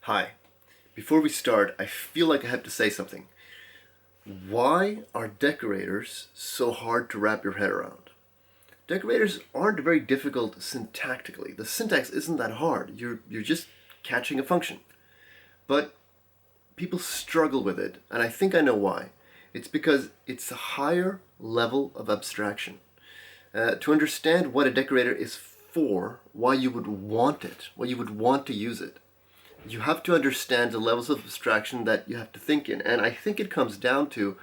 Hi. Before we start, I feel like I have to say something. Why are decorators so hard to wrap your head around? Decorators aren't very difficult syntactically. The syntax isn't that hard. You're just catching a function. But people struggle with it, and I think I know why. It's because it's a higher level of abstraction. To understand what a decorator is for, why you would want it, why you would want to use it, you have to understand the levels of abstraction that you have to think in. And I think it comes down to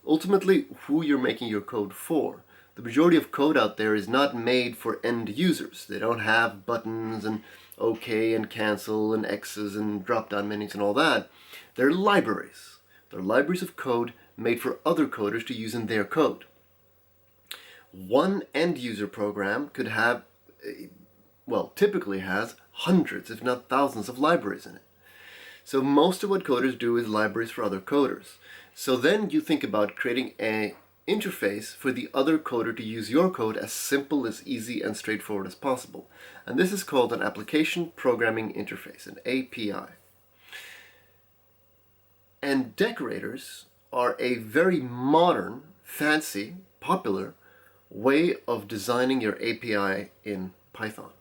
ultimately who you're making your code for. The majority of code out there is not made for end users. They don't have buttons and OK and cancel and X's and drop-down menus and all that. They're libraries. They're libraries of code made for other coders to use in their code. One end user program could have, typically has hundreds, if not thousands, of libraries in it. So most of what coders do is libraries for other coders. So then you think about creating an interface for the other coder to use your code as simple, as easy, and straightforward as possible. And this is called an application programming interface, an API. And decorators are a very modern, fancy, popular way of designing your API in Python.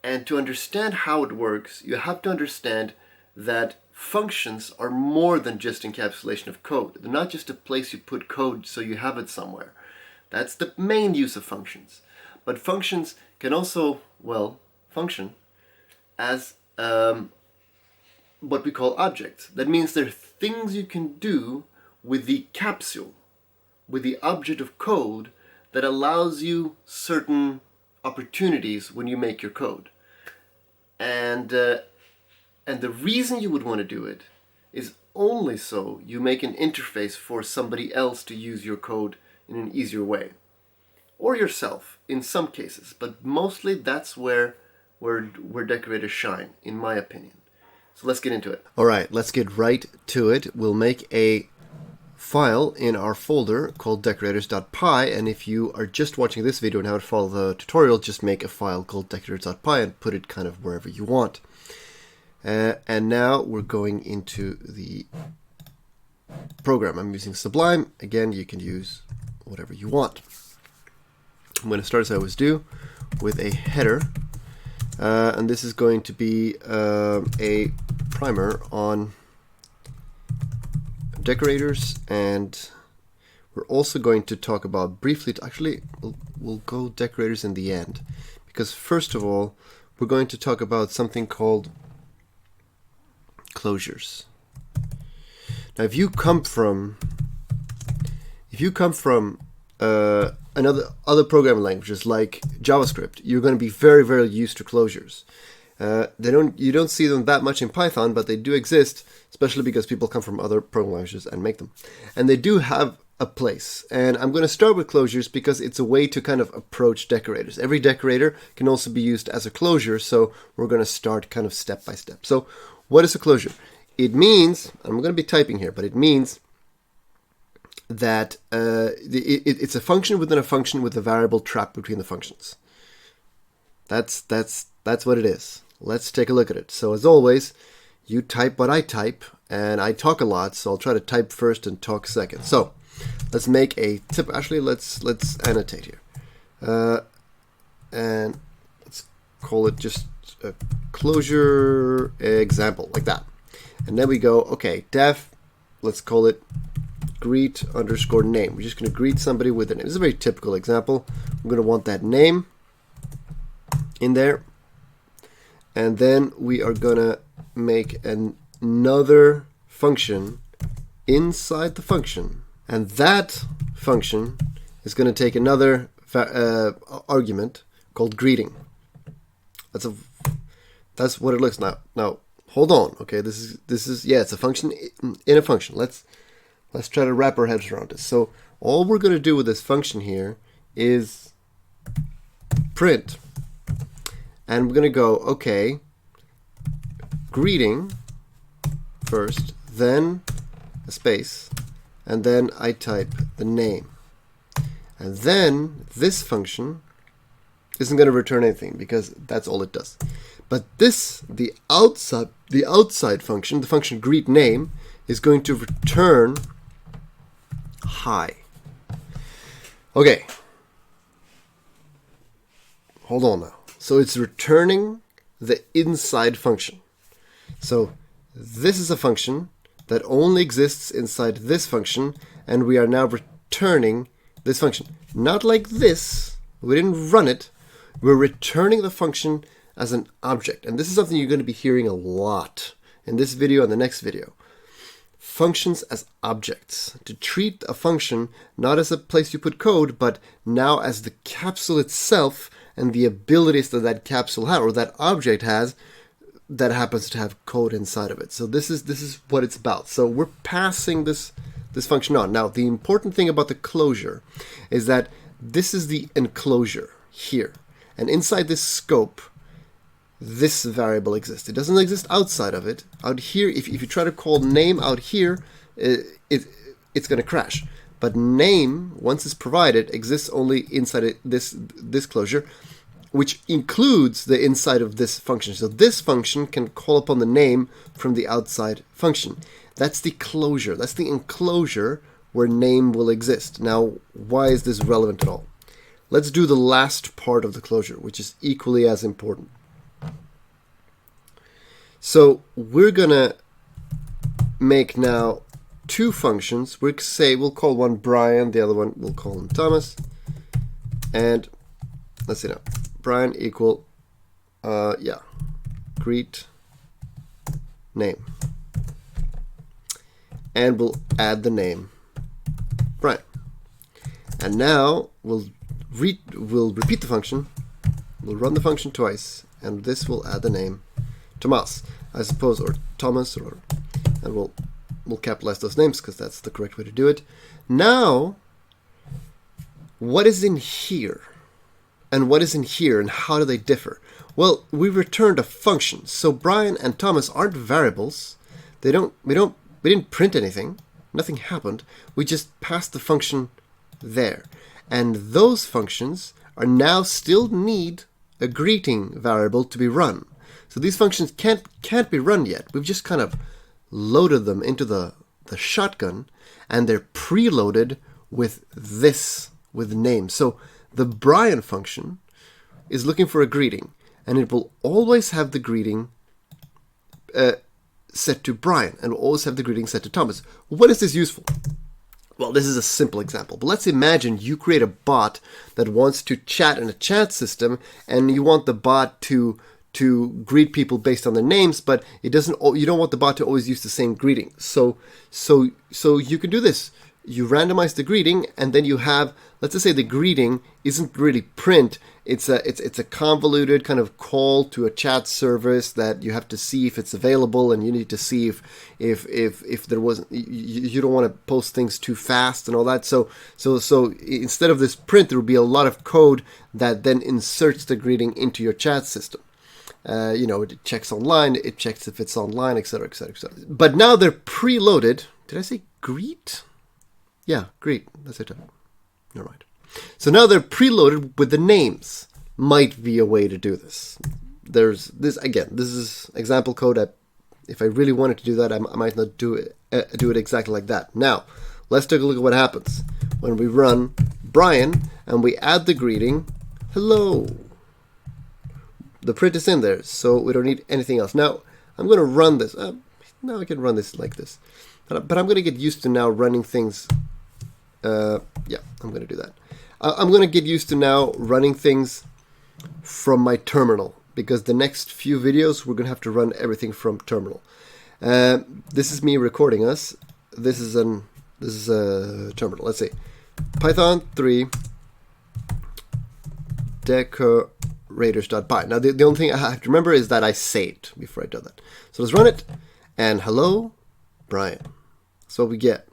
And to understand how it works, you have to understand that functions are more than just encapsulation of code. They're not just a place you put code so you have it somewhere. That's the main use of functions. But functions can also, function as what we call objects. That means there are things you can do with the capsule, with the object of code that allows you certain opportunities when you make your code. And the reason you would want to do it is only so you make an interface for somebody else to use your code in an easier way. Or yourself, in some cases. But mostly that's where decorators shine, in my opinion. So let's get into it. Alright, let's get right to it. We'll make a file in our folder called decorators.py, and if you are just watching this video and haven't followed the tutorial, just make a file called decorators.py and put it kind of wherever you want. And now we're going into the program. I'm using Sublime. Again, you can use whatever you want. I'm going to start, as I always do, with a header, and this is going to be a primer on decorators, and we're also going to talk about briefly, we'll go decorators in the end, because first of all we're going to talk about something called closures. Now if you come from other programming languages like JavaScript, you're going to be very, very used to closures. You don't see them that much in Python, but they do exist, especially because people come from other programming languages and make them. And they do have a place. And I'm going to start with closures because it's a way to kind of approach decorators. Every decorator can also be used as a closure, so we're going to start kind of step by step. So what is a closure? It means, I'm going to be typing here, but it means that it's a function within a function with a variable trapped between the functions. That's what it is. Let's take a look at it. So as always, you type what I type, and I talk a lot, so I'll try to type first and talk second. So let's make a tip. Actually, let's annotate here, and let's call it just a closure example, like that. And then we go, okay, def, let's call it greet underscore name. We're just going to greet somebody with a name. This is a very typical example. We're going to want that name in there. And then we are going to make another function inside the function. And that function is going to take another argument called greeting. That's what it looks like. Now, hold on. Okay, this is it's a function in a function. Let's try to wrap our heads around this. So all we're going to do with this function here is print. And we're going to go, okay, greeting first, then a space, and then I type the name. And then this function isn't going to return anything because that's all it does. But this, the outside the outside function, the function greet name, is going to return hi. Okay. Hold on now. So it's returning the inside function. So this is a function that only exists inside this function, and we are now returning this function. Not like this. We didn't run it. We're returning the function as an object. And this is something you're going to be hearing a lot in this video and the next video. Functions as objects. To treat a function not as a place you put code, but now as the capsule itself and the abilities that that capsule has, or that object has, that happens to have code inside of it. So this is what it's about. So we're passing this function on. Now, the important thing about the closure is that this is the enclosure here. And inside this scope, this variable exists. It doesn't exist outside of it. Out here, if you try to call name out here, it's going to crash. But name, once it's provided, exists only inside this closure, which includes the inside of this function. So this function can call upon the name from the outside function. That's the closure. That's the enclosure where name will exist. Now, why is this relevant at all? Let's do the last part of the closure, which is equally as important. So we're going to make now two functions. We'll call one Brian, the other one we'll call him Thomas. And let's see now. Brian equal, greet name. And we'll add the name Brian. And now we'll repeat the function. We'll run the function twice, and this will add the name Thomas, I suppose, or Thomas, and we'll capitalize those names because that's the correct way to do it. Now, what is in here? And what is in here, and how do they differ? Well, we returned a function. So Brian and Thomas aren't variables. We didn't print anything. Nothing happened. We just passed the function there. And those functions are now still need a greeting variable to be run. So these functions can't be run yet. We've just kind of loaded them into the shotgun, and they're preloaded with this, with name. So the Brian function is looking for a greeting, and it will always have the greeting set to Brian, and will always have the greeting set to Thomas. What is this useful? Well, this is a simple example, but let's imagine you create a bot that wants to chat in a chat system, and you want the bot to greet people based on their names, but you don't want the bot to always use the same greeting. So you can do this. You randomize the greeting, and then you have, let's just say the greeting isn't really print. It's a convoluted kind of call to a chat service that you have to see if it's available, and you need to see if there wasn't. You don't want to post things too fast and all that. So instead of this print, there will be a lot of code that then inserts the greeting into your chat system. It checks online, it checks if it's online, etc., etc., etc. But now they're preloaded. Did I say greet? Yeah, greet. That's it. Never mind. So now they're preloaded with the names. Might be a way to do this. There's this again. This is example code. If I really wanted to do that, I might not do it exactly like that. Now, let's take a look at what happens when we run Brian and we add the greeting hello. The print is in there, so we don't need anything else. Now, I'm going to run this. Now I can run this like this. But I'm going to get used to now running things. I'm going to do that. I'm going to get used to now running things from my terminal, because the next few videos we're going to have to run everything from terminal. This is me recording us. This is a terminal. Let's see. Python 3 decorators.py. Now the only thing I have to remember is that I saved before I do that. So let's run it. And hello, Brian. That's what we get.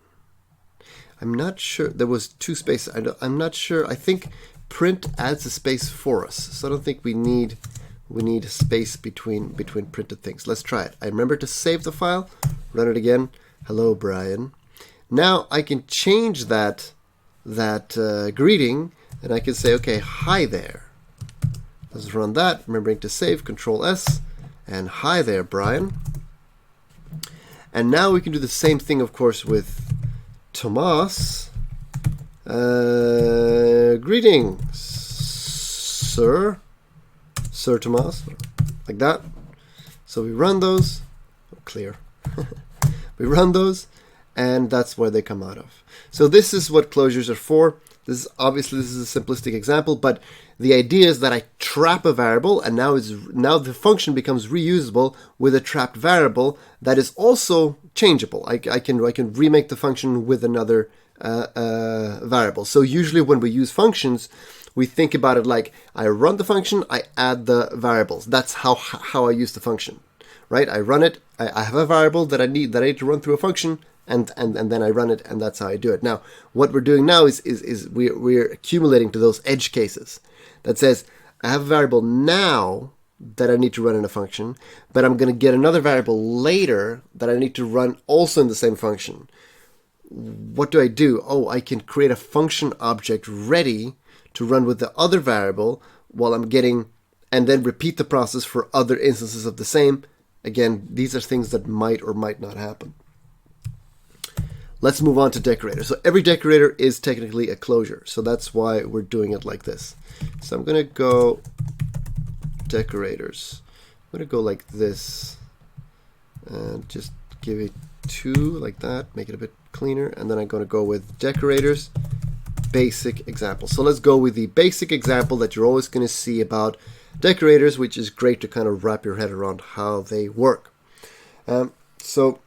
I'm not sure. There was two spaces. I'm not sure. I think print adds a space for us. So I don't think we need a space between printed things. Let's try it. I remember to save the file. Run it again. Hello, Brian. Now I can change that greeting, and I can say, okay, hi there. Let's run that. Remembering to save. Control S, and hi there, Brian. And now we can do the same thing, of course, with Tomas. Greetings, Sir Tomas, like that. So we run those, clear. We run those, and that's where they come out of. So this is what closures are for. This is a simplistic example, but the idea is that I trap a variable, and now the function becomes reusable with a trapped variable that is also changeable. I can remake the function with another variable. So usually when we use functions, we think about it like I run the function, I add the variables. That's how I use the function, right? I run it. I have a variable that I need to run through a function. And then I run it, and that's how I do it. Now, what we're doing now is we're accumulating to those edge cases that says I have a variable now that I need to run in a function, but I'm going to get another variable later that I need to run also in the same function. What do? Oh, I can create a function object ready to run with the other variable while I'm getting, and then repeat the process for other instances of the same. Again, these are things that might or might not happen. Let's move on to decorators. So every decorator is technically a closure. So that's why we're doing it like this. So I'm going to go decorators. I'm going to go like this and just give it 2 like that, make it a bit cleaner. And then I'm going to go with decorators, basic example. So let's go with the basic example that you're always going to see about decorators, which is great to kind of wrap your head around how they work. So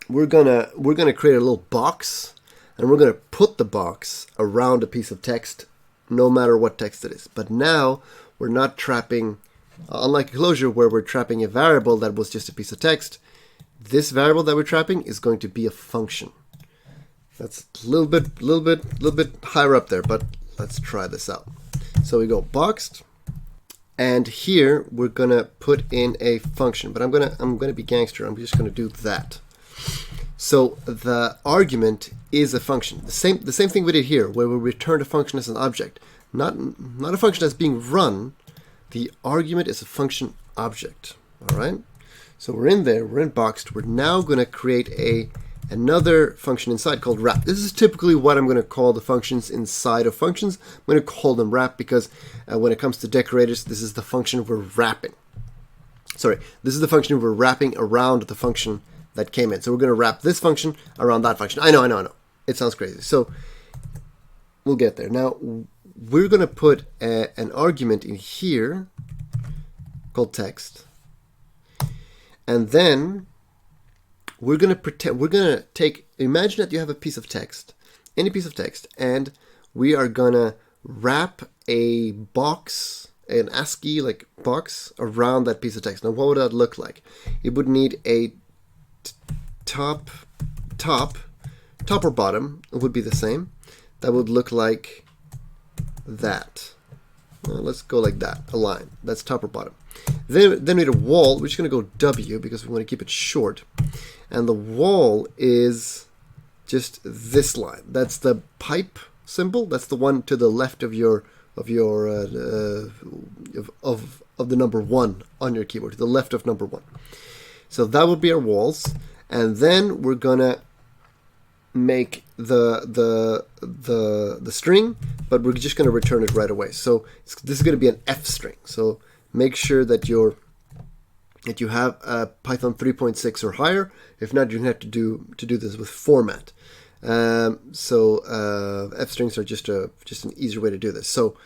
we're gonna create a little box, and we're gonna put the box around a piece of text, no matter what text it is. But now we're not trapping, unlike a closure where we're trapping a variable that was just a piece of text. This variable that we're trapping is going to be a function. That's a little bit higher up there, but let's try this out. So we go boxed, and here we're gonna put in a function. But I'm gonna be gangster. I'm just gonna do that. So the argument is a function. The same thing we did here, where we returned a function as an object, not a function that's being run. The argument is a function object. All right. So we're in there. We're in boxed. We're now going to create another function inside called wrap. This is typically what I'm going to call the functions inside of functions. I'm going to call them wrap because when it comes to decorators, this is the function we're wrapping. Sorry, this is the function we're wrapping around the function that came in. So we're going to wrap this function around that function. I know. It sounds crazy. So we'll get there. Now we're going to put an argument in here called text. And then we're going to imagine that you have a piece of text, any piece of text, and we are going to wrap a box, an ASCII like box around that piece of text. Now what would that look like? It would need a top or bottom. It would be the same. That would look like that. Let's go like that, a line. That's top or bottom. Then we need a wall, which is going to go W because we want to keep it short. And the wall is just this line. That's the pipe symbol. That's the one to the left of the number 1 on your keyboard, to the left of number 1. So that would be our walls, and then we're gonna make the string, but we're just gonna return it right away. So this is gonna be an F string. So make sure that you have Python 3.6 or higher. If not, you're gonna have to do this with format. F strings are just an easier way to do this. So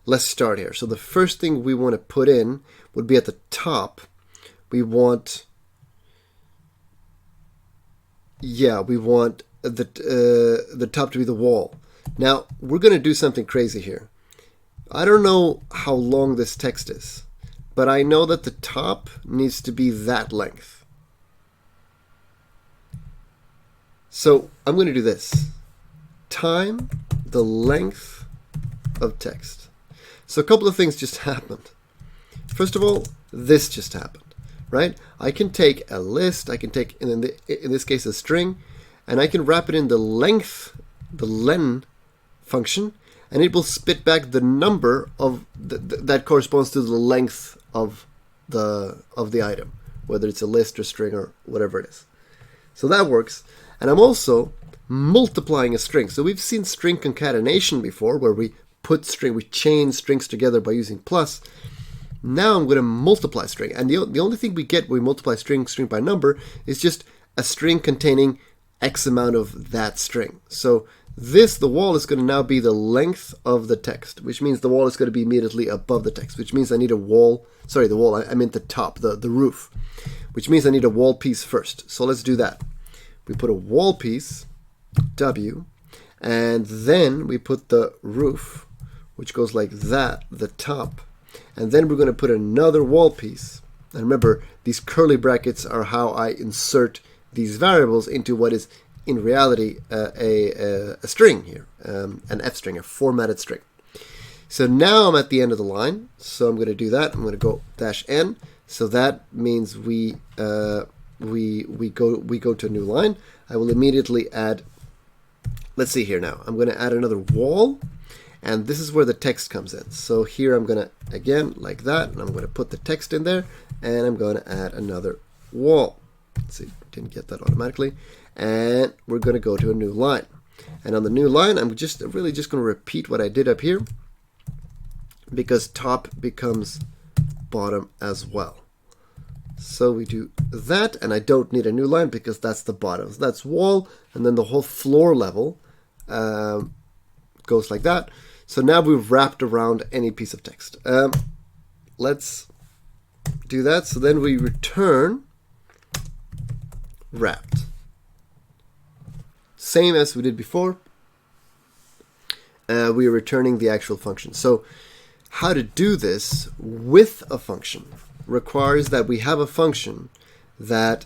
let's start here. So the first thing we want to put in would be at the top. We want the top to be the wall. Now we're going to do something crazy here. I don't know how long this text is, but I know that the top needs to be that length. So I'm going to do this. Time the length of text. So a couple of things just happened. First of all, this just happened. Right? I can take a list, I can take, in this case, a string, and I can wrap it in the length, the len function, and it will spit back the number of that corresponds to the length of the item. whether it's a list or string or whatever it is. So that works. And I'm also multiplying a string. So we've seen string concatenation before, where we chain strings together by using plus. Now I'm going to multiply string. And the only thing we get when we multiply string by number is just a string containing X amount of that string. So the wall is going to now be the length of the text, which means the wall is going to be immediately above the text, which means I need a wall. Sorry, the wall, I meant the top, the roof, which means I need a wall piece first. So let's do that. We put a wall piece, W, and then we put the roof, which goes like that, the top. And then we're going to put another wall piece. And remember, these curly brackets are how I insert these variables into what is in reality a string here, an F string, a formatted string. So now I'm at the end of the line. So I'm going to do that. I'm going to go -n. So that means we go to a new line. I will immediately add. Let's see here now. I'm going to add another wall, and this is where the text comes in. So here I'm going to, again, like that, and I'm going to put the text in there, and I'm going to add another wall. Let's see, didn't get that automatically. And we're going to go to a new line. And on the new line, I'm really just going to repeat what I did up here, because top becomes bottom as well. So we do that, and I don't need a new line because that's the bottom. So that's wall, and then the whole floor level goes like that. So now we've wrapped around any piece of text. Let's do that. So then we return wrapped. Same as we did before. We are returning the actual function. So how to do this with a function requires that we have a function that,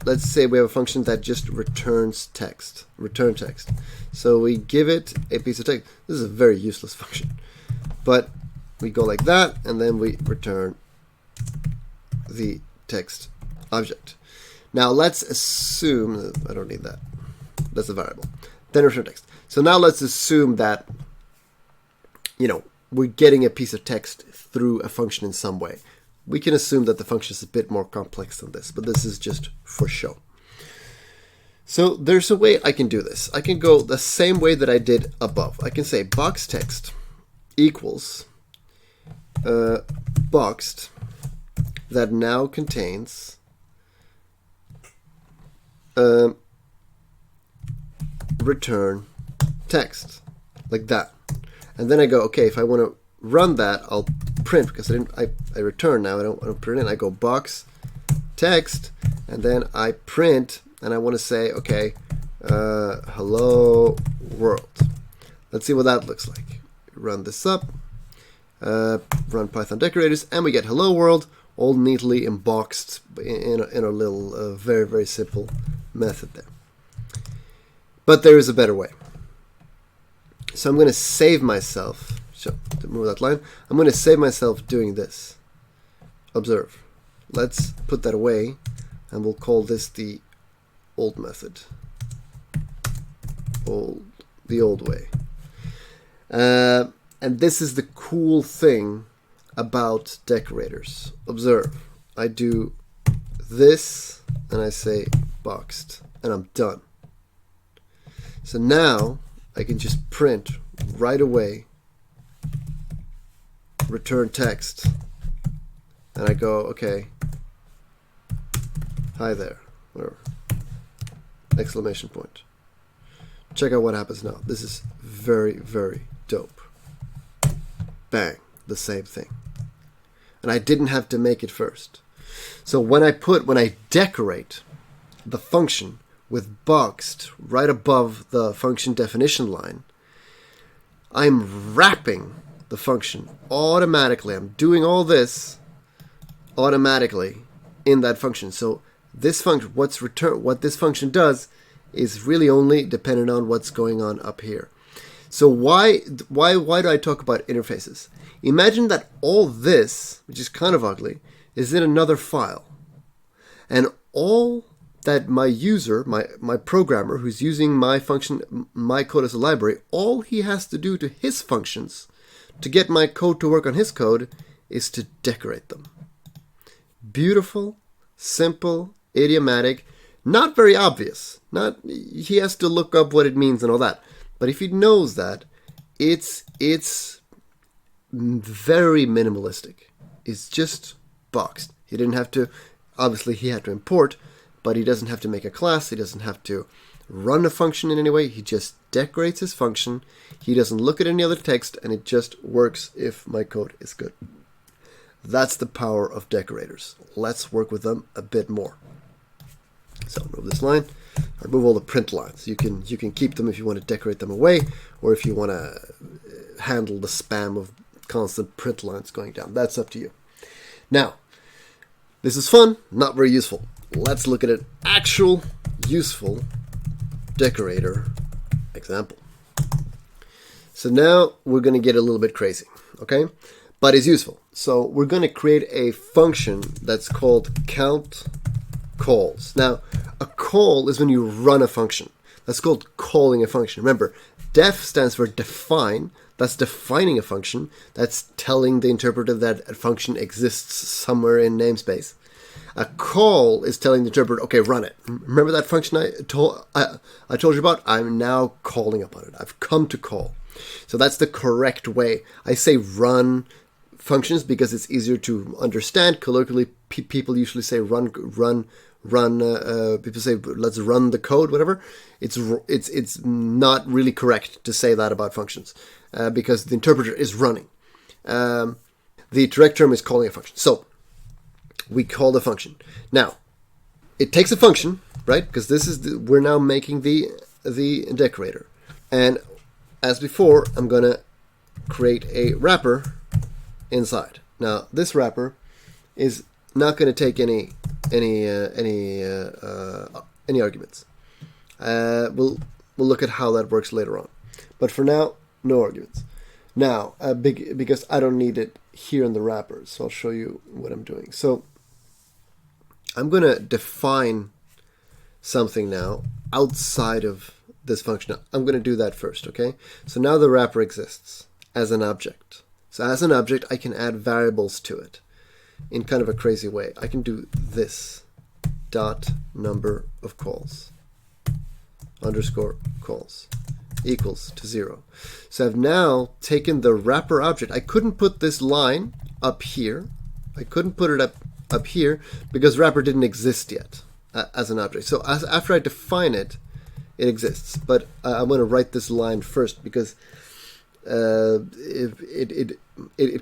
let's say we have a function that just returns text, return text. So we give it a piece of text. This is a very useless function, but we go like that, and then we return the text object. Now let's assume, I don't need that, that's a variable. Then return text. So now let's assume that, we're getting a piece of text through a function in some way. We can assume that the function is a bit more complex than this, but this is just for show. So there's a way I can do this. I can go the same way that I did above. I can say box text equals boxed that now contains return text, like that. And then I go, okay, if I want to run that, I'll print, because I return now, I don't print it. I go box text, and then I print, and I want to say, okay, hello world. Let's see what that looks like. Run this up, run Python Decorators, and we get hello world, all neatly emboxed in a little very, very simple method there. But there is a better way. So I'm going to save myself. So to move that line, I'm going to save myself doing this. Observe. Let's put that away, and we'll call this the old method. The old way. And this is the cool thing about decorators. Observe. I do this, and I say boxed, and I'm done. So now I can just print right away return text, and I go, okay, hi there, whatever, exclamation point. Check out what happens now. This is very, very dope. Bang, the same thing. And I didn't have to make it first. So when I decorate the function with boxed right above the function definition line, I'm wrapping the function automatically. I'm doing all this automatically in that function. So this function, what this function does is really only dependent on what's going on up here. So why do I talk about interfaces? Imagine that all this, which is kind of ugly, is in another file. And all that my user, my programmer who's using my function, my code as a library, all he has to do to his functions to get my code to work on his code is to decorate them. Beautiful, simple, idiomatic, not very obvious. Not he has to look up what it means and all that. But if he knows that, it's very minimalistic. It's just boxed. He didn't have to, obviously he had to import, but he doesn't have to make a class. He doesn't have to run a function in any way. He just decorates his function. He doesn't look at any other text, and it just works if my code is good. That's the power of decorators. Let's work with them a bit more. So remove this line. Remove all the print lines. You can keep them if you want to decorate them away, or if you want to handle the spam of constant print lines going down. That's up to you. Now, this is fun, not very useful. Let's look at an actual useful decorator example. So now we're going to get a little bit crazy, okay? But it's useful. So we're going to create a function that's called count calls. Now, a call is when you run a function. That's called calling a function. Remember, def stands for define. That's defining a function. That's telling the interpreter that a function exists somewhere in namespace. A call is telling the interpreter, okay, run it. Remember that function I told you about? I'm now calling upon it. I've come to call. So that's the correct way. I say run functions because it's easier to understand. Colloquially, people usually say run. People say let's run the code, whatever. It's not really correct to say that about functions because the interpreter is running. The correct term is calling a function. So we call the function. Now it takes a function, right? Because this is we're now making the decorator, and as before, I'm gonna create a wrapper inside. Now this wrapper is not going to take any arguments. We'll look at how that works later on. But for now, no arguments. Now, because I don't need it here in the wrapper, so I'll show you what I'm doing. So I'm going to define something now outside of this function. I'm going to do that first, okay? So now the wrapper exists as an object. So as an object, I can add variables to it in kind of a crazy way. I can do this dot number of calls underscore calls equals to 0. So I've now taken the wrapper object. I couldn't put this line up here. I couldn't put it up here because wrapper didn't exist yet as an object. So after I define it, it exists. But I'm going to write this line first because it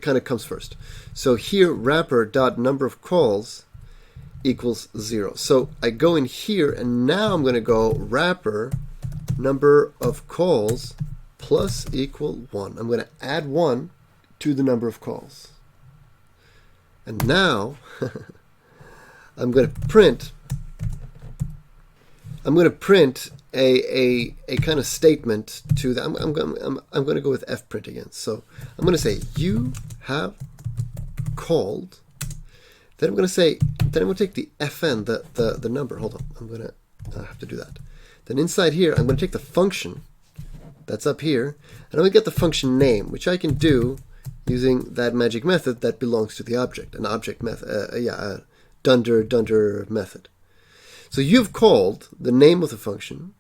kind of comes first. So here wrapper dot number of calls equals 0. So I go in here and now I'm going to go wrapper number of calls plus equal 1. I'm going to add 1 to the number of calls. And now I'm going to print a kind of statement to that. I'm going to go with fprint again. So I'm going to say you have called. Then I'm going to say, then I'm going to take the fn, the number. Hold on, I have to do that. Then inside here, I'm going to take the function that's up here, and I'm going to get the function name, which I can do using that magic method that belongs to the object, an object method, a dunder method. So you've called the name of the function,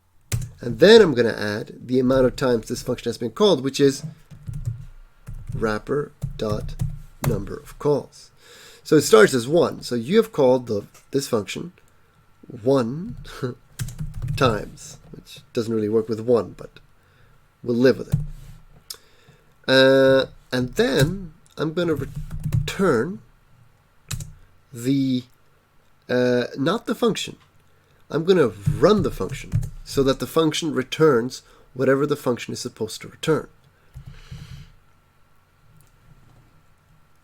and then I'm going to add the amount of times this function has been called, which is wrapper dot number of calls. So it starts as 1. So you have called this function 1 times, which doesn't really work with 1, but we'll live with it. And then I'm going to return the not the function. I'm going to run the function so that the function returns whatever the function is supposed to return.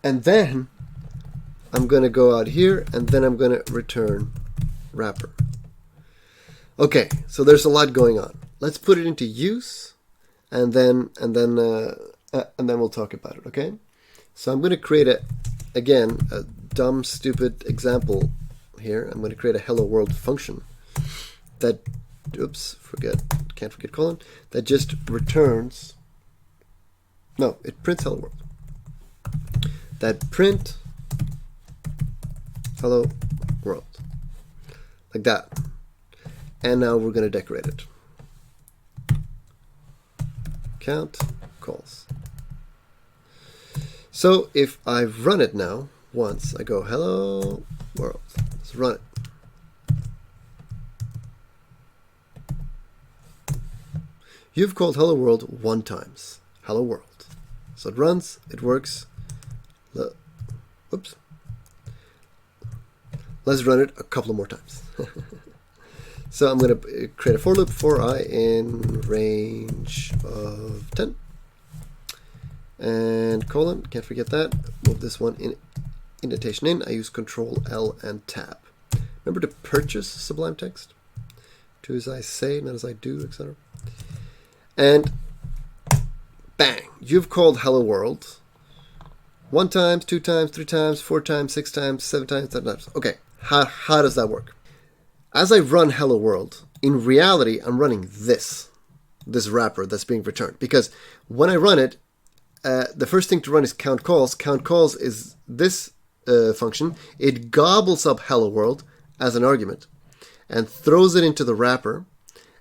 And then I'm going to go out here and then I'm going to return wrapper. Okay, so there's a lot going on. Let's put it into use and then we'll talk about it, okay? So I'm going to create a dumb, stupid example here. I'm going to create a hello world function that, can't forget colon, that just returns, no, it prints hello world. That print hello world. Like that. And now we're going to decorate it. Count calls. So if I run it now, once, I go hello world. Let's run it. You've called hello world 1 times. Hello world. So it runs, it works. Whoops. Let's run it a couple more times. So I'm going to create a for loop for I in range of 10. And colon, can't forget that. Move this one in indentation in. I use Control L and Tab. Remember to purchase Sublime Text. Do as I say, not as I do, etc. And bang, you've called hello world 1 times, 2 times, 3 times, 4 times, 6 times, 7 times, 10 times. Okay, how does that work? As I run hello world, in reality, I'm running this wrapper that's being returned. Because when I run it, the first thing to run is count calls. Count calls is this function. It gobbles up hello world as an argument and throws it into the wrapper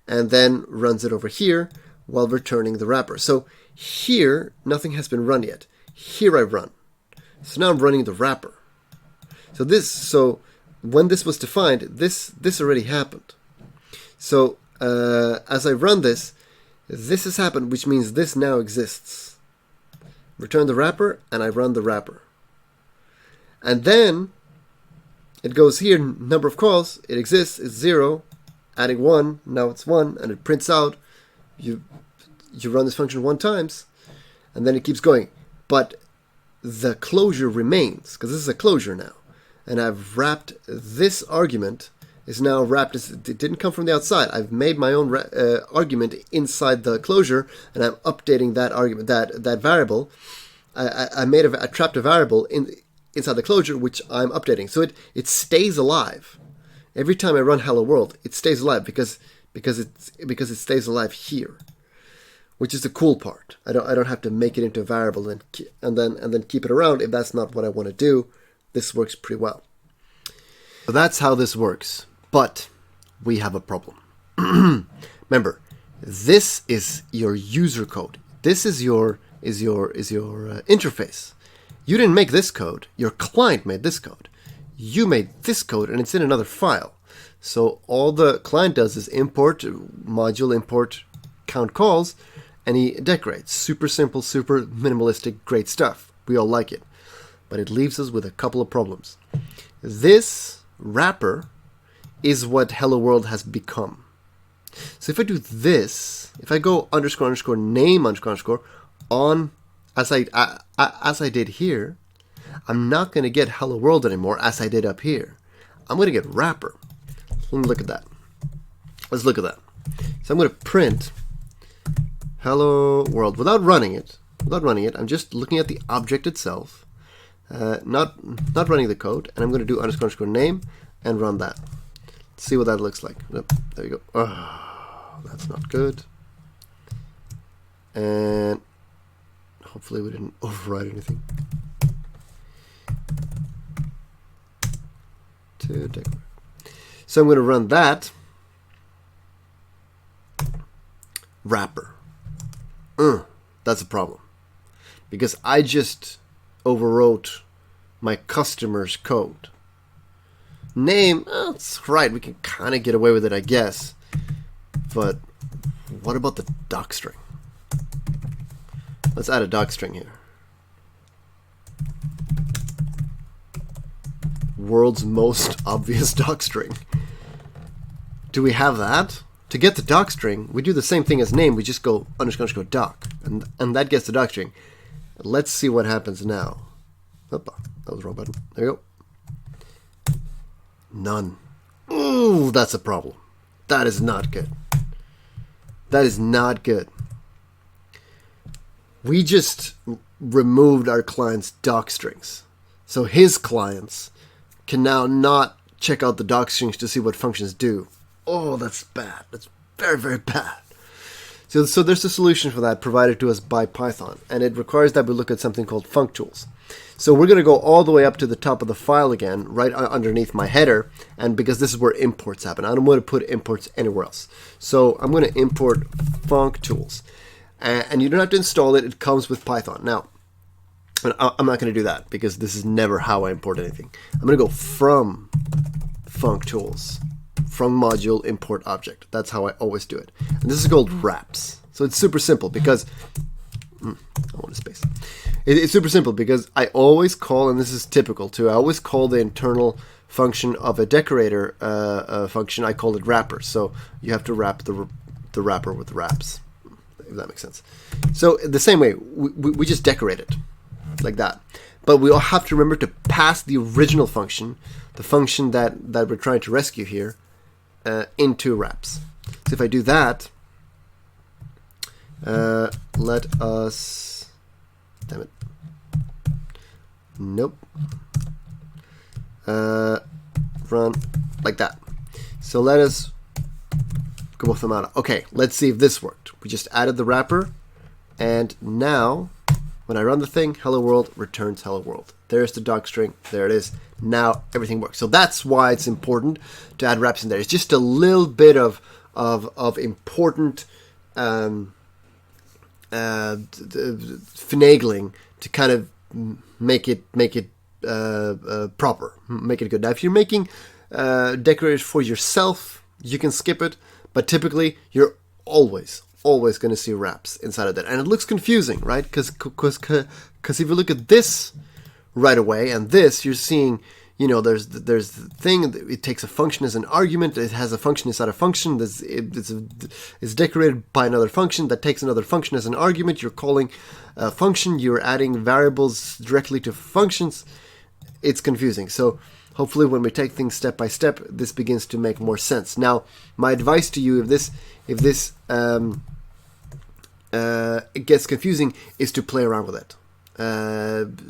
and then runs it over here while returning the wrapper. So here, nothing has been run yet. Here I run. So now I'm running the wrapper. So when this was defined, this already happened. So as I run this has happened, which means this now exists. Return the wrapper, and I run the wrapper. And then it goes here, number of calls, it exists, it's 0, adding 1, now it's 1, and it prints out. You run this function 1 times, and then it keeps going. But the closure remains, because this is a closure now. And I've wrapped this argument is now wrapped as it didn't come from the outside. I've made my own argument inside the closure, and I'm updating that argument, that variable. I trapped a variable inside the closure, which I'm updating. So it stays alive. Every time I run hello world, it stays alive because it stays alive here, which is the cool part. I don't have to make it into a variable and then keep it around if that's not what I want to do. This works pretty well. So that's how this works. But we have a problem. Remember, this is your user code. This is your interface. You didn't make this code. Your client made this code. You made this code, and it's in another file. So all the client does is import module, import count calls, and he decorates. Super simple, super minimalistic, great stuff. We all like it. But it leaves us with a couple of problems. This wrapper is what hello world has become. So if I do this, if I go underscore underscore name underscore underscore on as I did here, I'm not going to get hello world anymore as I did up here. I'm going to get wrapper. Let me look at that. Let's look at that. So I'm going to print hello world without running it. I'm just looking at the object itself. Not running the code, and I'm going to do underscore underscore name and run that. Let's see what that looks like. Yep, there you go. Oh, that's not good. And hopefully we didn't override anything. To decorate. So I'm going to run that wrapper. That's a problem because I just overwrote my customer's code. Name, that's right, we can kind of get away with it, I guess. But what about the doc string? Let's add a doc string here. World's most obvious doc string. Do we have that? To get the doc string, we do the same thing as name, we just go underscore underscore doc, and that gets the doc string. Let's see what happens now. Opa, that was the wrong button. There you go. None. Ooh, that's a problem. That is not good. That is not good. We just removed our client's doc strings. So his clients can now not check out the doc strings to see what functions do. Oh, that's bad. That's very, very bad. So there's a solution for that provided to us by Python, and it requires that we look at something called functools. So we're going to go all the way up to the top of the file again, right underneath my header, and because this is where imports happen. I don't want to put imports anywhere else. So I'm going to import functools. And you don't have to install it. It comes with Python. Now, I'm not going to do that because this is never how I import anything. I'm going to go from functools, from module import object. That's how I always do it. And this is called wraps. So it's super simple because I want a space. It's super simple because I always call, and this is typical too, I always call the internal function of a decorator function, I call it wrapper. So you have to wrap the wrapper with wraps, if that makes sense. So the same way, we just decorate it like that. But we all have to remember to pass the original function, the function that we're trying to rescue here, into wraps. So if I do that, let us, damn it, nope, run like that. So let us go both them out. Okay, let's see if this worked. We just added the wrapper, and now when I run the thing, hello world returns hello world. There's the doc string. There it is. Now everything works. So that's why it's important to add wraps in there. It's just a little bit of important finagling to kind of make it proper, make it good. Now, if you're making decorators for yourself, you can skip it, but typically you're always going to see wraps inside of that, and it looks confusing, right? Because if you look at this right away and this, you're seeing, you know, there's the thing. It takes a function as an argument. It has a function inside a function. It's decorated by another function that takes another function as an argument. You're calling a function. You're adding variables directly to functions. It's confusing. So hopefully, when we take things step by step, this begins to make more sense. Now, my advice to you, if this it gets confusing, is to play around with it.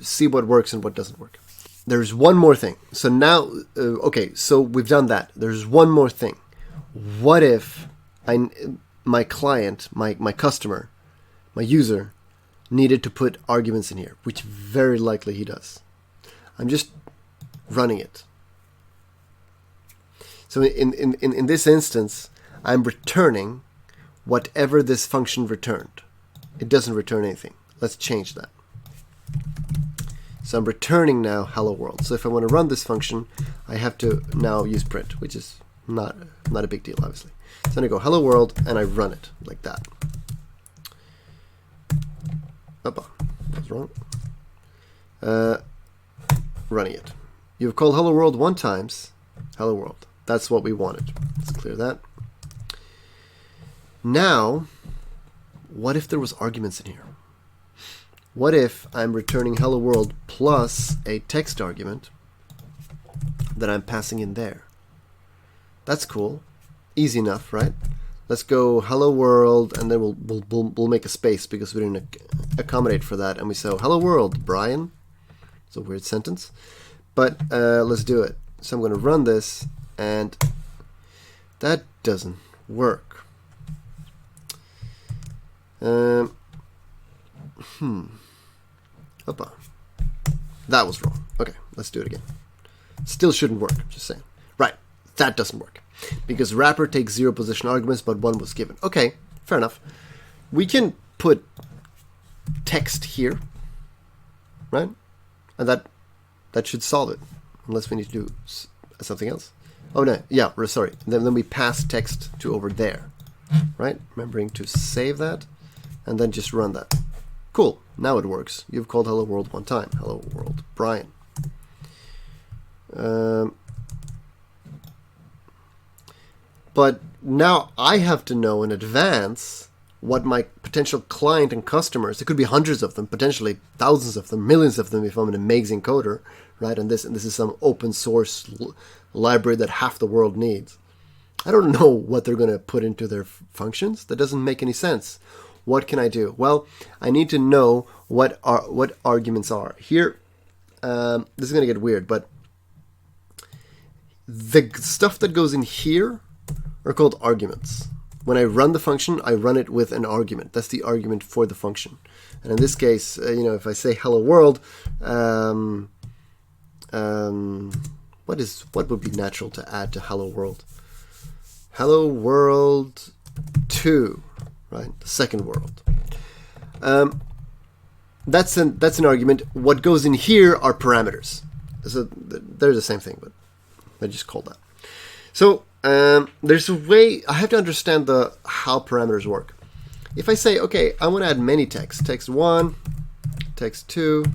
See what works and what doesn't work. There's one more thing. So now, okay, so we've done that. There's one more thing. What if my client, my customer, my user, needed to put arguments in here, which very likely he does. I'm just running it. So in this instance, I'm returning whatever this function returned. It doesn't return anything. Let's change that. So I'm returning now hello world. So if I want to run this function, I have to now use print, which is not a big deal, obviously. So I'm going to go hello world, and I run it like that. Oppa, that was wrong. Running it. You've called hello world 1 times. Hello world. That's what we wanted. Let's clear that. Now, what if there was arguments in here? What if I'm returning hello world plus a text argument that I'm passing in there? That's cool. Easy enough, right? Let's go hello world, and then we'll make a space because we didn't accommodate for that, and we say hello world, Brian. It's a weird sentence, but let's do it. So I'm going to run this, and that doesn't work. Oppa. That was wrong. Okay, let's do it again. Still shouldn't work, just saying. Right, that doesn't work. Because wrapper takes 0 position arguments, but 1 was given. Okay, fair enough. We can put text here, right? And that should solve it. Unless we need to do something else. Oh no, yeah, sorry. Then we pass text to over there, right? Remembering to save that, and then just run that. Cool, now it works. You've called hello world 1 time. Hello world, Brian. But now I have to know in advance what my potential client and customers, it could be hundreds of them, potentially thousands of them, millions of them if I'm an amazing coder, right? And this is some open source library that half the world needs. I don't know what they're going to put into their functions. That doesn't make any sense. What can I do? Well, I need to know what arguments are. Here, this is going to get weird, but the stuff that goes in here are called arguments. when I run the function, I run it with an argument. That's the argument for the function. And in this case, if I say hello world, what would be natural to add to hello world? Hello world 2, right? The second world. That's an argument. What goes in here are parameters. So they're the same thing, but I just call that. So there's a way I have to understand how parameters work. If I say, okay, I want to add many texts, text 1, text 2,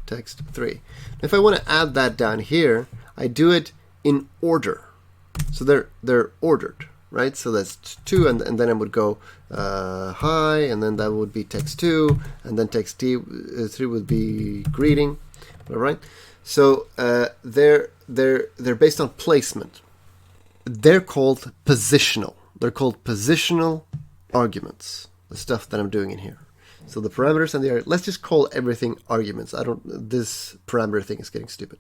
text 3. If I want to add that down here, I do it in order. So they're ordered, right? So that's 2, and then I would go hi, and then that would be text 2, and then text 3 would be greeting, all right? So they're based on placement. They're called positional. They're called positional arguments. The stuff that I'm doing in here. So the parameters and let's just call everything arguments. This parameter thing is getting stupid.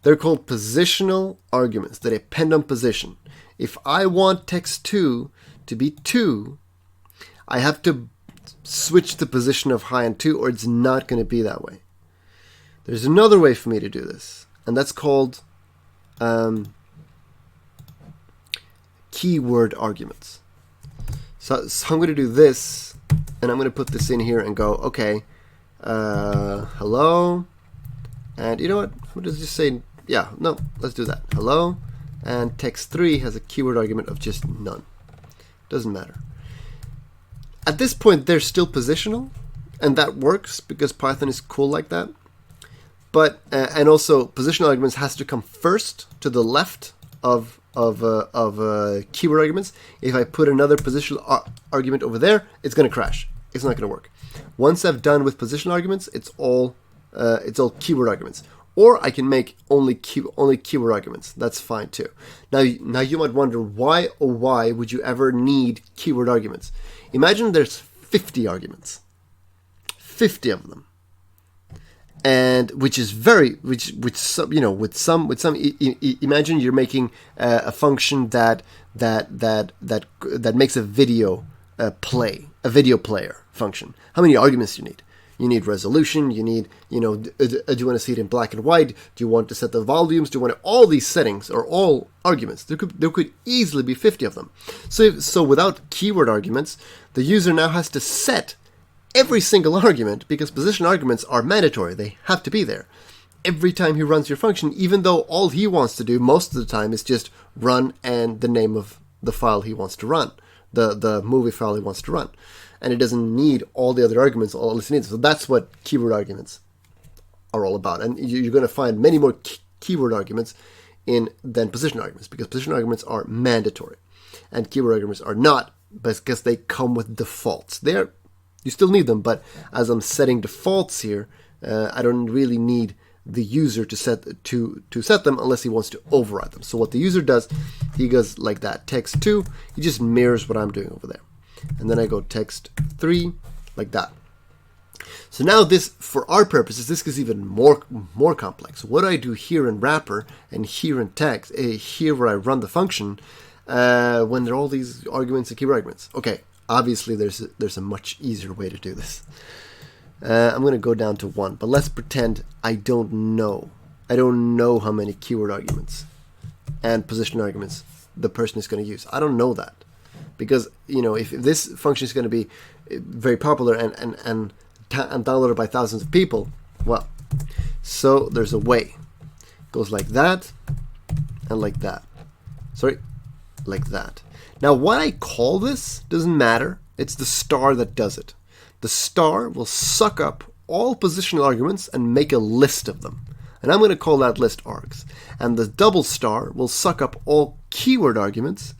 They're called positional arguments. They depend on position. If I want text 2 to be 2, I have to switch the position of hi and 2, or it's not going to be that way. There's another way for me to do this, and that's called keyword arguments. So I'm going to do this, and I'm going to put this in here and go, okay, hello, and you know what? What does this say? Yeah, no, let's do that. Hello, and text 3 has a keyword argument of just none. Doesn't matter. At this point, they're still positional, and that works because Python is cool like that. But and also positional arguments has to come first to the left of keyword arguments. If I put another positional argument over there, it's going to crash. It's not going to work. Once I've done with positional arguments, it's all keyword arguments. Or I can make only keyword arguments. That's fine too. Now you might wonder why would you ever need keyword arguments? Imagine there's 50 arguments, 50 of them, and imagine you're making a function that makes a video player function. How many arguments do you need? You need resolution, you need, do you want to see it in black and white? Do you want to set the volumes? Do you want all these settings are all arguments? There could easily be 50 of them. So without keyword arguments, the user now has to set every single argument, because position arguments are mandatory. They have to be there every time he runs your function, even though all he wants to do most of the time is just run and the name of the file he wants to run, the movie file he wants to run. And it doesn't need all the other arguments, all it needs. So that's what keyword arguments are all about. And you're going to find many more keyword arguments than position arguments, because position arguments are mandatory. And keyword arguments are not, because they come with defaults. You still need them, but as I'm setting defaults here, I don't really need the user to set them unless he wants to override them. So what the user does, he goes like that. Text 2, he just mirrors what I'm doing over there. And then I go text 3 like that. So now this, for our purposes, this is even more complex. What I do here in wrapper and here in text, here where I run the function, when there are all these arguments and keyword arguments. Okay, obviously there's a much easier way to do this. I'm going to go down to 1, but let's pretend I don't know. I don't know how many keyword arguments and position arguments the person is going to use. I don't know that. Because, if this function is going to be very popular and downloaded by thousands of people, well, so there's a way. It goes like that and like that. Like that. Now, what I call this doesn't matter. It's the star that does it. The star will suck up all positional arguments and make a list of them. And I'm going to call that list args. And the double star will suck up all keyword arguments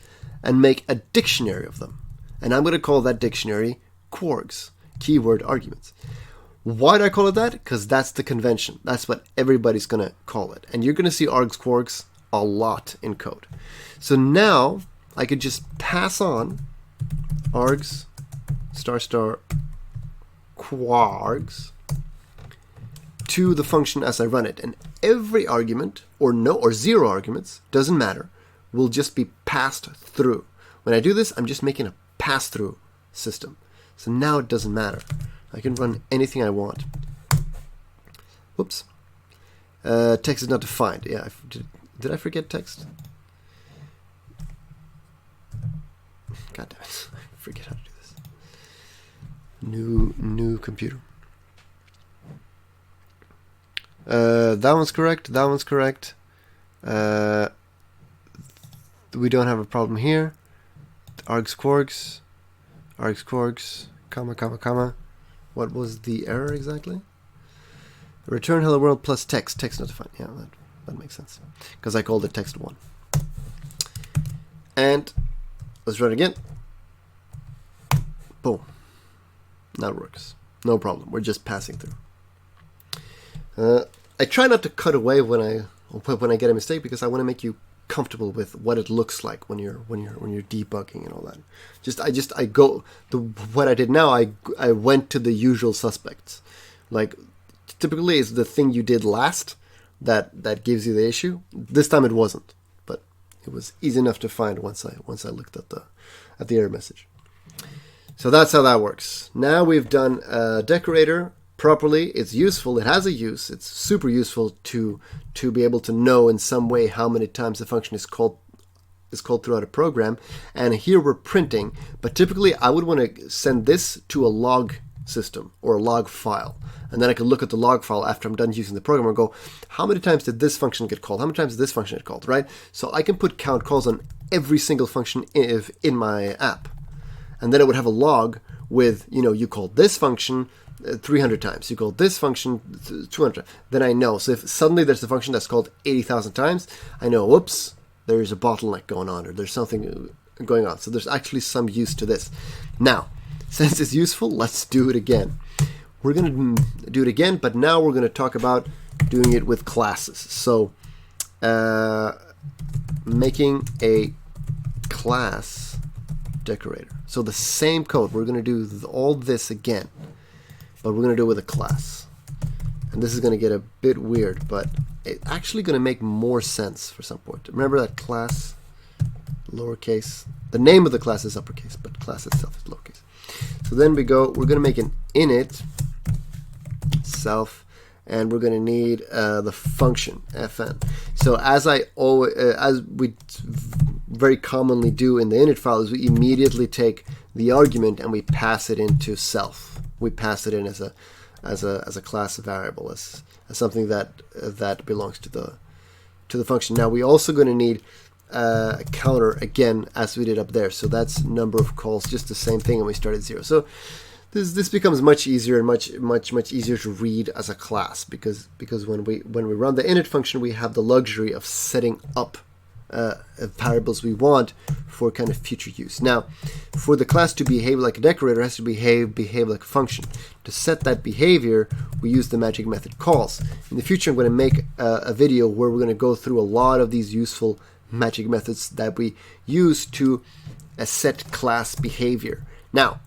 and make a dictionary of them. And I'm going to call that dictionary quargs, keyword arguments. Why do I call it that? Because that's the convention. That's what everybody's going to call it. And you're going to see args, quargs a lot in code. So now I could just pass on args, star, quargs to the function as I run it. And every argument, or zero arguments, doesn't matter, will just be passed through. When I do this, I'm just making a pass-through system. So now it doesn't matter. I can run anything I want. Whoops. Text is not defined. Yeah, did I forget text? God damn it. I forget how to do this. New computer. That one's correct. That one's correct. We don't have a problem here. Args quarks, comma, comma, comma. What was the error exactly? Return hello world plus text. Text not defined. Yeah, that makes sense. Because I called it text1. And let's run it again. Boom. Now it works. No problem. We're just passing through. I try not to cut away when I get a mistake because I want to make you comfortable with what it looks like when you're debugging and all that. What I did now, I went to the usual suspects. Like typically it's the thing you did last that gives you the issue. This time it wasn't, but it was easy enough to find once I looked at the error message. So that's how that works. Now we've done a decorator properly. It's useful. It has a use. It's super useful to be able to know in some way how many times the function is called throughout a program. And here we're printing, but typically I would want to send this to a log system or a log file, and then I can look at the log file after I'm done using the program and go, how many times did this function get called? How many times did this function get called? Right? So I can put count calls on every single function in my app, and then it would have a log with, you called this function 300 times, you called this function 200. Then I know. So if suddenly there's a function that's called 80,000 times, I know, whoops, there's a bottleneck going on, or there's something going on. So there's actually some use to this. Now, since it's useful, let's do it again. We're going to do it again, but now we're going to talk about doing it with classes. So making a class decorator. So the same code, we're going to do all this again, but we're going to do it with a class. And this is going to get a bit weird, but it's actually going to make more sense for some point. Remember that class, lowercase. The name of the class is uppercase, but class itself is lowercase. So then we're going to make an init self, and we're going to need the function fn. So as we very commonly do in the init file, is we immediately take the argument and we pass it into self. We pass it in as a class variable, as something that belongs to the function. Now we're also going to need a counter again, as we did up there. So that's number of calls, just the same thing, and we start at 0. So this becomes much easier and much easier to read as a class, because when we run the init function, we have the luxury of setting up variables we want for kind of future use. Now, for the class to behave like a decorator, it has to behave like a function. To set that behavior, we use the magic method calls. In the future, I'm going to make a video where we're going to go through a lot of these useful magic methods that we use to set class behavior. Now,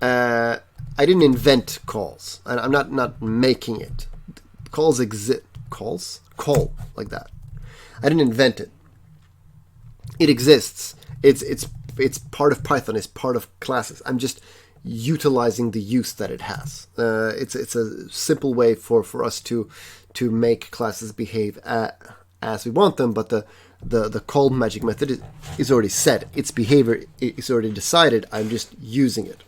I didn't invent calls, and I'm not making it. Calls exist. Call like that. I didn't invent it. It exists. It's part of Python. It's part of classes. I'm just utilizing the use that it has. It's a simple way for us to make classes behave as we want them. But the call magic method is already set. Its behavior is already decided. I'm just using it.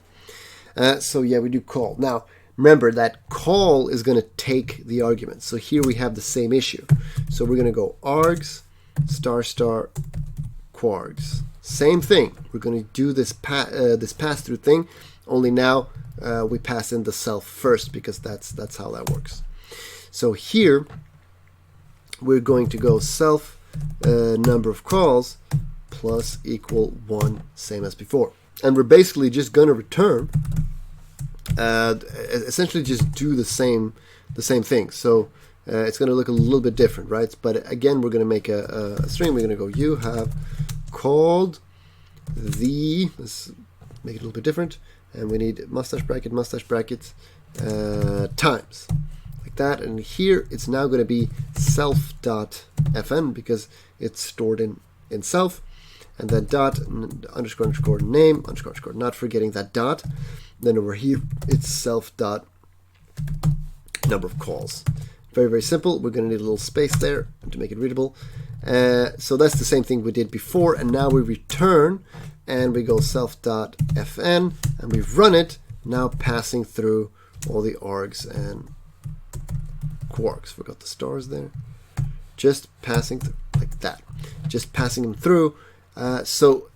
So yeah, we do call. Now remember that call is going to take the argument. So here we have the same issue. So we're going to go args ** quargs. Same thing. We're going to do this pass-through thing. Only now we pass in the self first, because that's how that works. So here we're going to go self number of calls plus equal 1, same as before. And we're basically just going to return, essentially just do the same thing. So it's going to look a little bit different, right? But again, we're going to make a string. We're going to go, you have called the, let's make it a little bit different. And we need mustache bracket, times, like that. And here it's now going to be self.fn because it's stored in self. and then dot underscore underscore name underscore underscore, not forgetting that dot. Then over here it's self dot number of calls. Very, very simple. We're going to need a little space there to make it readable. So that's the same thing we did before, and now we return and we go self.fn and we run it, now passing through all the args and quarks. Forgot the stars there. Just passing through like that. Just passing them through. So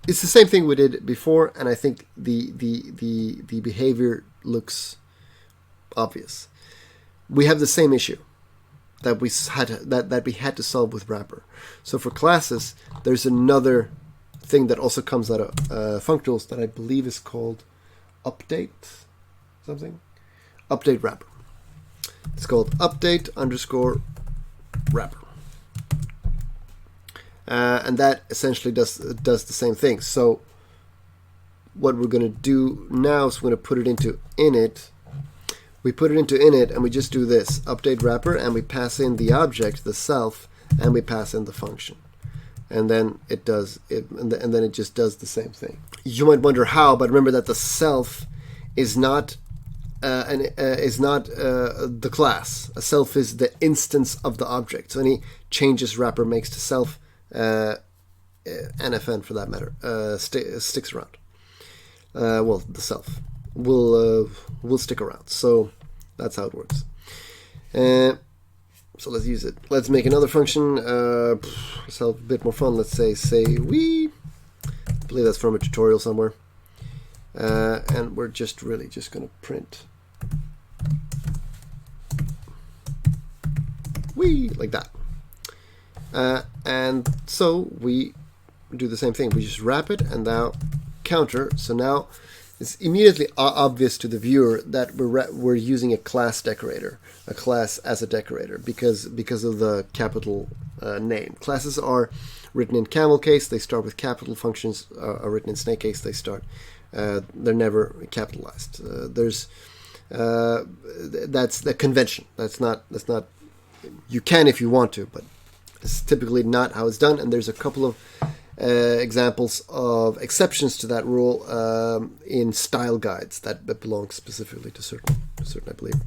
it's the same thing we did before, and I think the behavior looks obvious. We have the same issue that we had to solve with wrapper. So for classes, there's another thing that also comes out of functionals that I believe is called update something. Update wrapper. It's called update underscore wrapper. And that essentially does the same thing. So what we're going to do now is we're going to put it into init. We put it into init and we just do this update wrapper, and we pass in the object, the self, and we pass in the function, and then it does it, and then it just does the same thing. You might wonder how, but remember that the self is not the class. A self is the instance of the object. So any changes wrapper makes to self, NFN for that matter, sticks around. Well, the self will stick around. So that's how it works. So let's use it. Let's make another function. Let's have a bit more fun. Let's say we. I believe that's from a tutorial somewhere. And we're just really just going to print we like that. And so we do the same thing. We just wrap it and now counter. So now it's immediately obvious to the viewer that we're using a class decorator, a class as a decorator, because of the capital name. Classes are written in camel case. They start with capital. Functions are written in snake case. They start. They're never capitalized. That's the convention. That's not. You can if you want to, but it's typically not how it's done. And there's a couple of examples of exceptions to that rule in style guides that belong specifically to certain, I believe.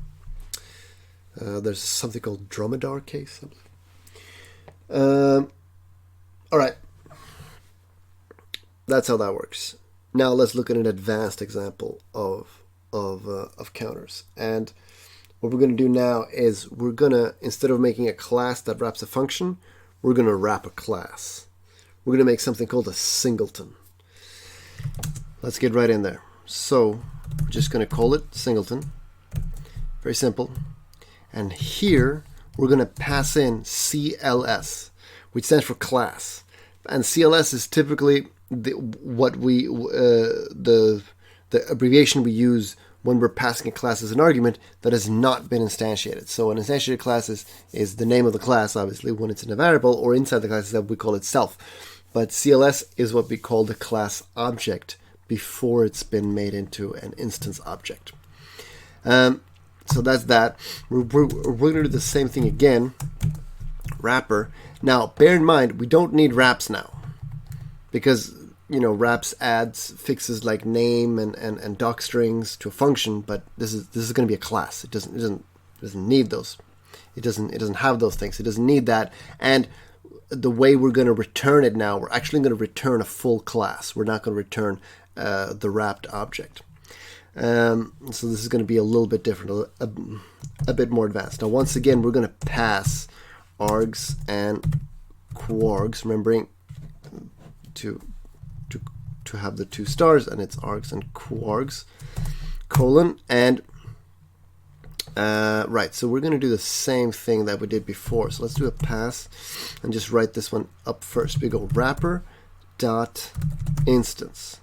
There's something called dromedar case, I believe. All right, that's how that works. Now let's look at an advanced example of counters. And what we're going to do now is we're going to, instead of making a class that wraps a function, we're going to wrap a class. We're going to make something called a singleton. Let's get right in there. So we're just going to call it singleton. Very simple. And here we're going to pass in CLS, which stands for class. And CLS is typically the abbreviation we use when we're passing a class as an argument that has not been instantiated. So an instantiated class is the name of the class, obviously, when it's in a variable, or inside the class that we call it self. But CLS is what we call the class object before it's been made into an instance object. So that's that. We're going to do the same thing again. Wrapper. Now, bear in mind, we don't need wraps now, because wraps adds fixes like name and doc strings to a function, but this is going to be a class. It doesn't need those. It doesn't have those things. It doesn't need that. And the way we're going to return it now, we're actually going to return a full class. We're not going to return the wrapped object. So this is going to be a little bit different, a bit more advanced. Now, once again, we're going to pass args and quargs, remembering to have the two stars, and it's args and quargs, colon, and right, so we're going to do the same thing that we did before. So let's do a pass and just write this one up first. We go wrapper dot instance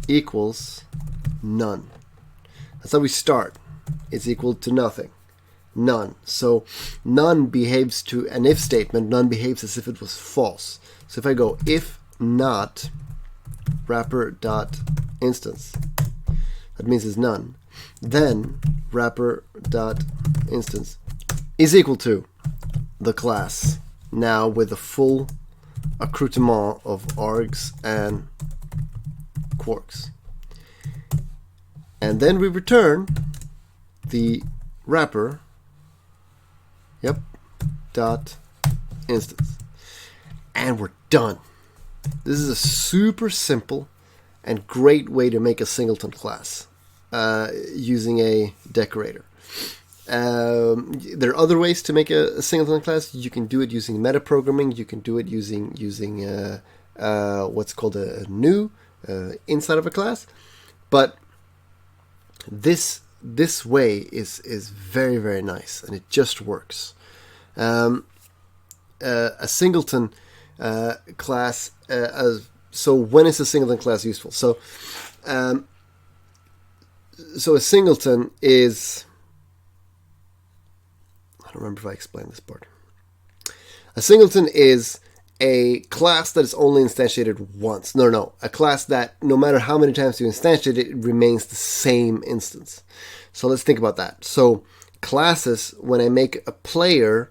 equals none. That's how we start. It's equal to nothing. None. So none behaves to an if statement. None behaves as if it was false. So if I go if not wrapper dot instance, that means it's none. Then wrapper dot instance is equal to the class now with the full accoutrement of args and quarks. And then we return the wrapper, dot instance. And we're done. This is a super simple and great way to make a singleton class using a decorator. There are other ways to make a singleton class. You can do it using metaprogramming. You can do it using what's called a new inside of a class. But this way is very, very nice, and it just works. A singleton class. So when is a singleton class useful? So a singleton is, I don't remember if I explained this part. A singleton is a class that is only instantiated once. No. A class that no matter how many times you instantiate it, it remains the same instance. So let's think about that. So classes, when I make a player,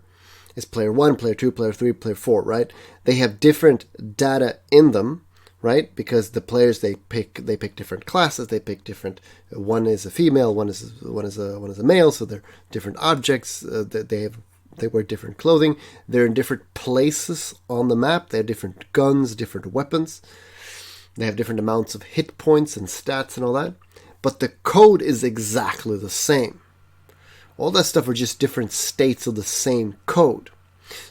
is player 1, player 2, player 3, player 4, right? They have different data in them, right? Because the players they pick different classes. They pick different. One is a female, one is a male. So they're different objects. They wear different clothing. They're in different places on the map. They have different guns, different weapons. They have different amounts of hit points and stats and all that. But the code is exactly the same. All that stuff are just different states of the same code.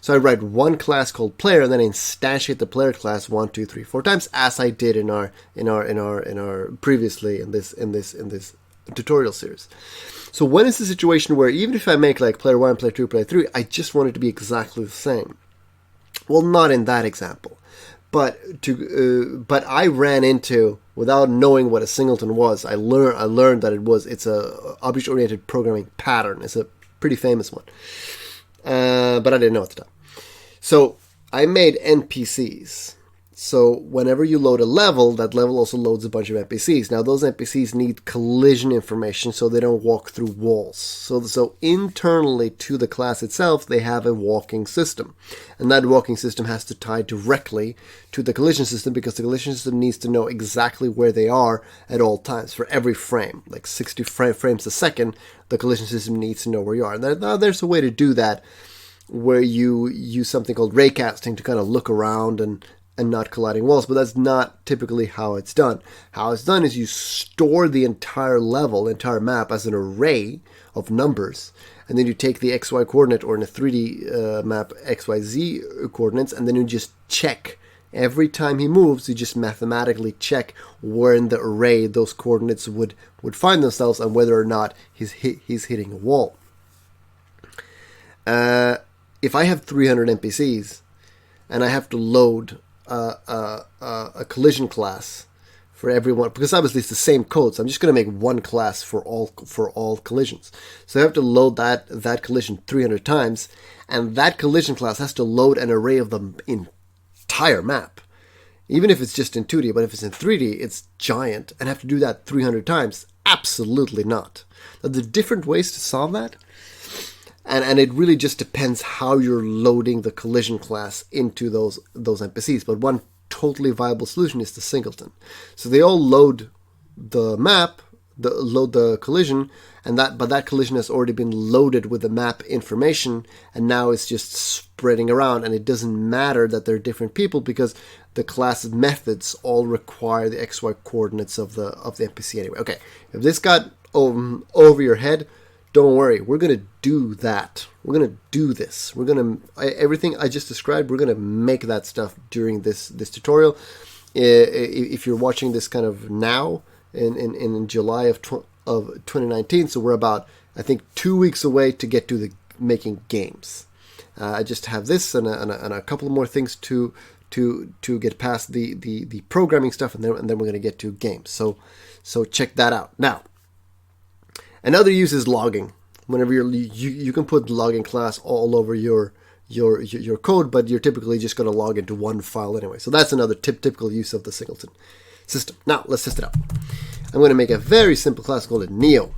So I write one class called player, and then I instantiate the player class 1, 2, 3, 4 times, as I did in our previously in this tutorial series. So when is the situation where even if I make like player 1, player 2, player 3, I just want it to be exactly the same? Well, not in that example, but I ran into, without knowing what a singleton was, I learned that it's a object-oriented programming pattern. It's a pretty famous one, but I didn't know at the time. So I made NPCs. So whenever you load a level, that level also loads a bunch of NPCs. Now those NPCs need collision information so they don't walk through walls. So internally to the class itself, they have a walking system. And that walking system has to tie directly to the collision system, because the collision system needs to know exactly where they are at all times for every frame. Like 60 frames a second, the collision system needs to know where you are. And there's a way to do that where you use something called raycasting to kind of look around and not colliding walls, but that's not typically how it's done. How it's done is you store the entire level, entire map as an array of numbers, and then you take the XY coordinate, or in a 3D map, XYZ coordinates, and then you just check. Every time he moves, you just mathematically check where in the array those coordinates would find themselves and whether or not he's hitting a wall. If I have 300 NPCs and I have to load a collision class for everyone, because obviously it's the same code, so I'm just going to make one class for all collisions. So I have to load that collision 300 times, and that collision class has to load an array of the entire map, even if it's just in 2D. But if it's in 3D, it's giant, and I have to do that 300 times. Absolutely not. Now, there are different ways to solve that, and it really just depends how you're loading the collision class into those NPCs. But one totally viable solution is the singleton. So they all load the map, load the collision, but that collision has already been loaded with the map information, and now it's just spreading around, and it doesn't matter that they're different people, because the class methods all require the XY coordinates of the NPC anyway. Okay, if this got over your head, don't worry, we're going to do that. We're going to do this. Everything I just described, we're going to make that stuff during this tutorial. If you're watching this kind of now, in July of 2019, so we're about, I think, 2 weeks away to get to the making games. I just have this and a couple more things to get past the programming stuff, and then we're going to get to games. So check that out. Now, another use is logging. Whenever you can put logging class all over your code, but you're typically just going to log into one file anyway. So that's another typical use of the singleton system. Now let's test it out. I'm going to make a very simple class called a Neo,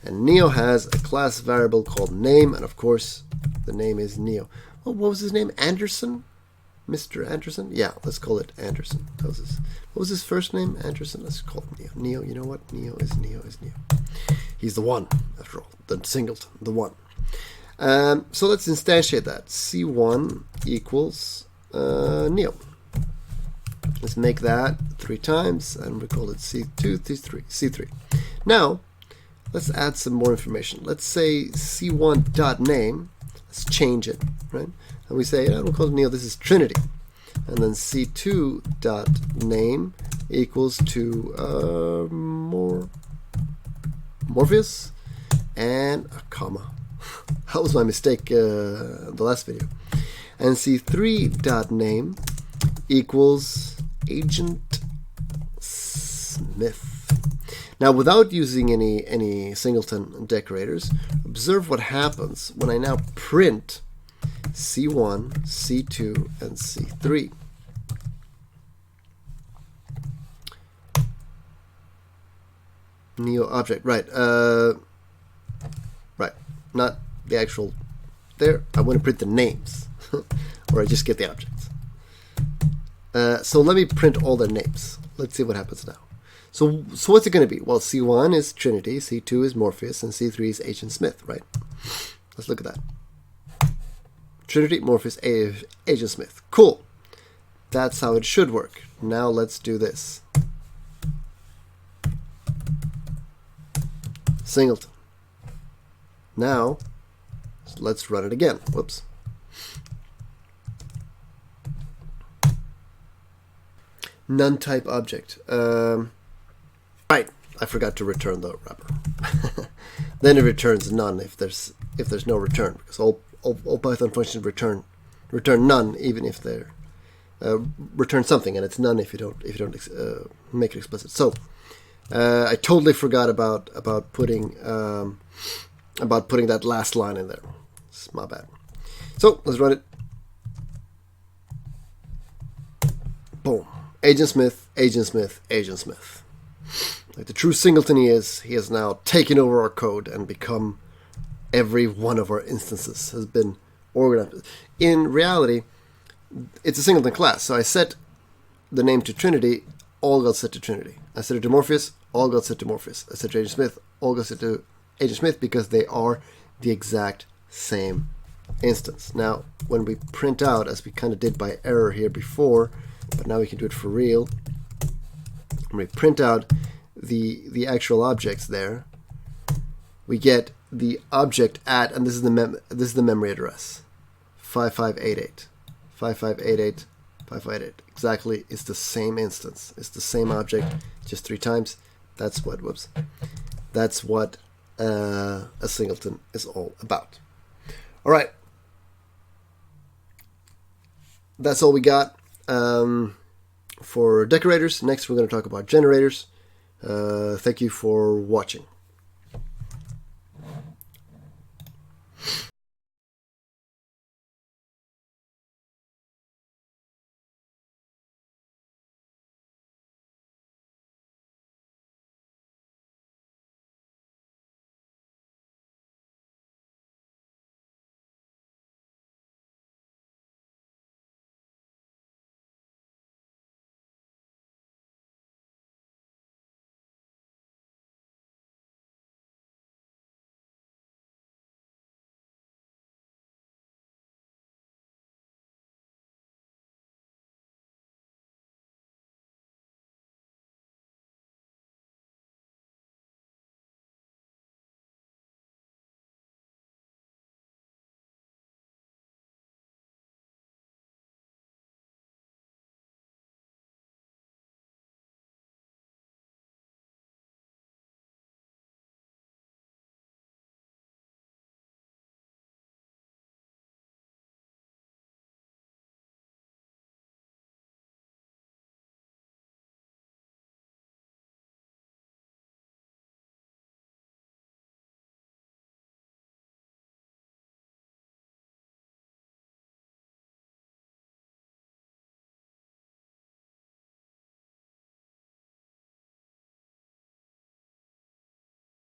and Neo has a class variable called name, and of course the name is Neo. Oh, what was his name? Anderson? Mr. Anderson? Yeah, let's call it Anderson. What was his first name? Anderson? Let's call him Neo. Neo, you know what? Neo is Neo. He's the one, after all. The singleton, the one. So let's instantiate that. C1 equals Neo. Let's make that 3 times, and we call it C2, C3. Now, let's add some more information. Let's say C1.name. Let's change it, right? And we say, I don't call it Neo, this is Trinity. And then C2.name equals to Morpheus and a comma. That was my mistake the last video. And C3.name equals Agent Smith. Now, without using any singleton decorators, observe what happens when I now print C1, C2, and C3. Neo object, right? Right, not the actual. There, I want to print the names, or I just get the objects. So let me print all their names. Let's see what happens now. So what's it going to be? Well, C1 is Trinity, C2 is Morpheus, and C3 is Agent Smith, right? Let's look at that. Trinity, Morpheus, Agent Smith. Cool. That's how it should work. Now let's do this. Singleton. Now, let's run it again. Whoops. None type object. Right, I forgot to return the wrapper. Then it returns none if there's no return, because all Python functions return none even if they're return something, and it's none if you don't make it explicit. So I totally forgot about putting that last line in there. It's my bad. So let's run it. Boom. Agent Smith, Agent Smith, Agent Smith. Like the true singleton he has now taken over our code and become every one of our instances has been organized. In reality, it's a singleton class. So I set the name to Trinity, all got set to Trinity. I set it to Morpheus, all got set to Morpheus. I set to Agent Smith, all got set to Agent Smith, because they are the exact same instance. Now, when we print out, as we kind of did by error here before, but now we can do it for real, when we print out the actual objects there, we get the object at, and this is the memory address, 5588, 5588, 5588. Exactly, it's the same instance. It's the same object, just 3 times. That's what. Whoops. That's what a singleton is all about. All right. That's all we got for decorators. Next, we're going to talk about generators. Thank you for watching.